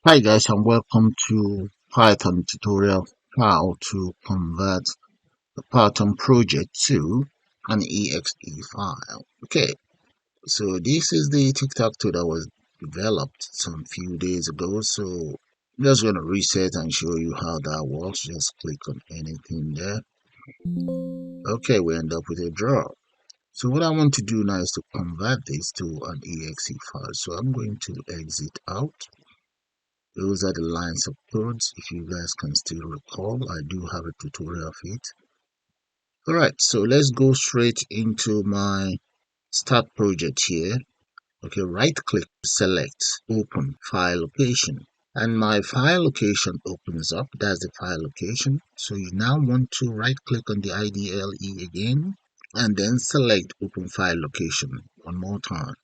Hi guys, and welcome to Python tutorial how to convert the Python project to an EXE file. Okay, so this is the tic-tac-toe that was developed some few days ago. So I'm just going to reset and show you how that works. Just click on anything there. Okay, we end up with a draw. So what I want to do now is to convert this to an EXE file. So I'm going to exit out. Those are the lines of codes. If you guys can still recall, I do have a tutorial of it. Alright, so let's go straight into my start project here. Okay, right click, select open file location. And my file location opens up. That's the file location. So you now want to right click on the IDLE again and then select open file location one more time.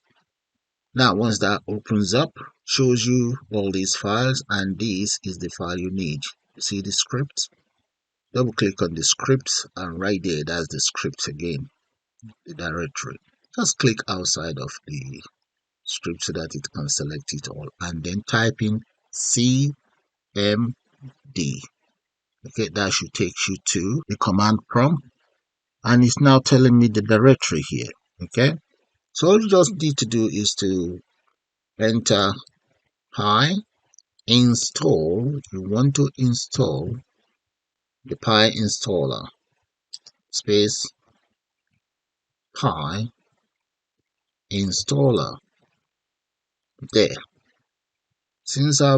Now, once that opens up, shows you all these files, and this is the file you need. You see the script? Double click on the script, and right there, that's the script again, the directory. Just click outside of the script so that it can select it all, and then type in cmd. Okay, that should take you to the command prompt, and it's now telling me the directory here. Okay, so all you just need to do is to enter PyInstall. You want to install the PyInstaller space PyInstaller there. Since I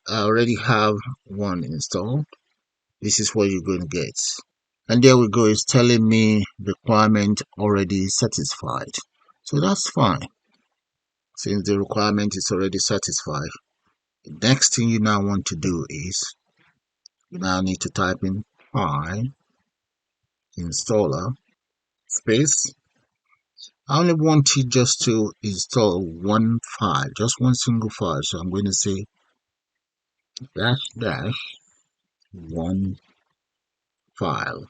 already have one installed, this is what you're going to get. And there we go, it's telling me requirement already satisfied. So that's fine. Since the requirement is already satisfied, the next thing you now want to do is you now need to type in PyInstaller space. I only want it just to install one file, just one single file. So I'm going to say dash one file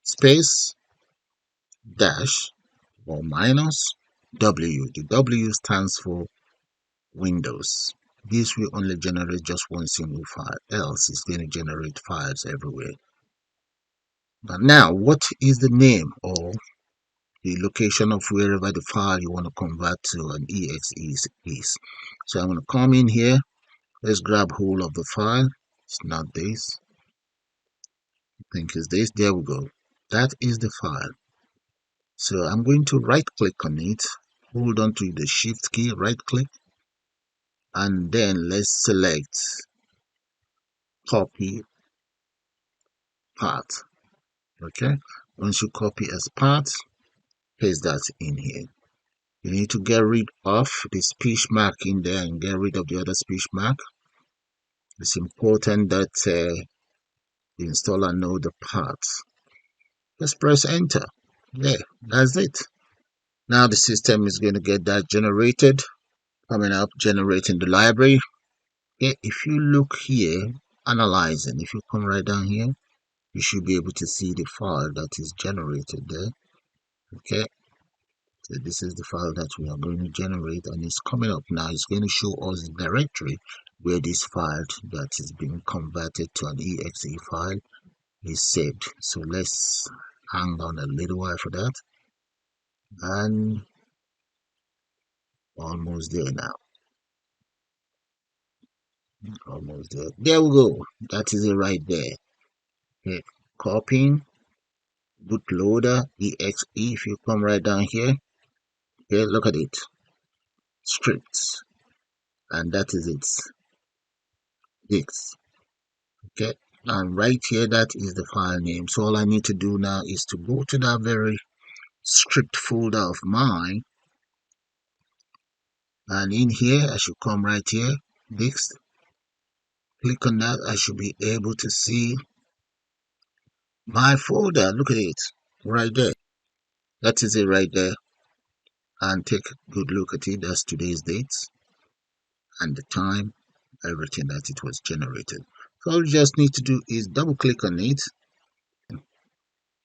space dash or minus W. The W stands for Windows. This will only generate just one single file, else it's going to generate files everywhere. But now, what is the name or the location of wherever the file you want to convert to an EXE is? So I'm going to come in here. Let's grab hold of the file. It's not this. I think it's this. There we go. That is the file. So I'm going to right click on it. Hold on to the shift key, right click. And then let's select copy path. Okay. Once you copy as path, paste that in here. You need to get rid of the speech mark in there and get rid of the other speech mark. It's important that the installer know the path. Just press enter. There, that's it. Now the system is going to get that generated, coming up, generating the library. Okay, if you look here, analyzing, if you come right down here, you should be able to see the file that is generated there. Okay, so this is the file that we are going to generate, and it's coming up now. It's going to show us the directory where this file that is being converted to an exe file is saved. So let's hang on a little while for that. And almost there now. Almost there. There we go. That is it right there. Okay. Copying, bootloader, exe. If you come right down here, okay, look at it. Scripts. And that is it. This. Okay. And right here, that is the file name. So all I need to do now is to go to that very script folder of mine. And in here, I should come right here. This. Click on that. I should be able to see my folder. Look at it. Right there. That is it right there. And take a good look at it. That's today's date and the time, everything that it was generated. So all you just need to do is double click on it.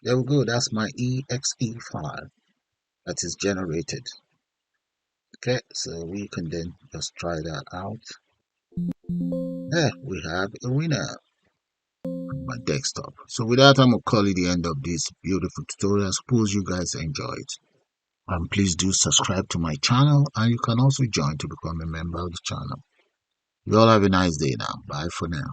There we go. That's my exe file that is generated. Okay, so we can then just try that out. There we have a winner on my desktop. So with that, I'm gonna call it the end of this beautiful tutorial. Suppose you guys enjoyed. And please do subscribe to my channel, and you can also join to become a member of the channel. You all have a nice day now. Bye for now.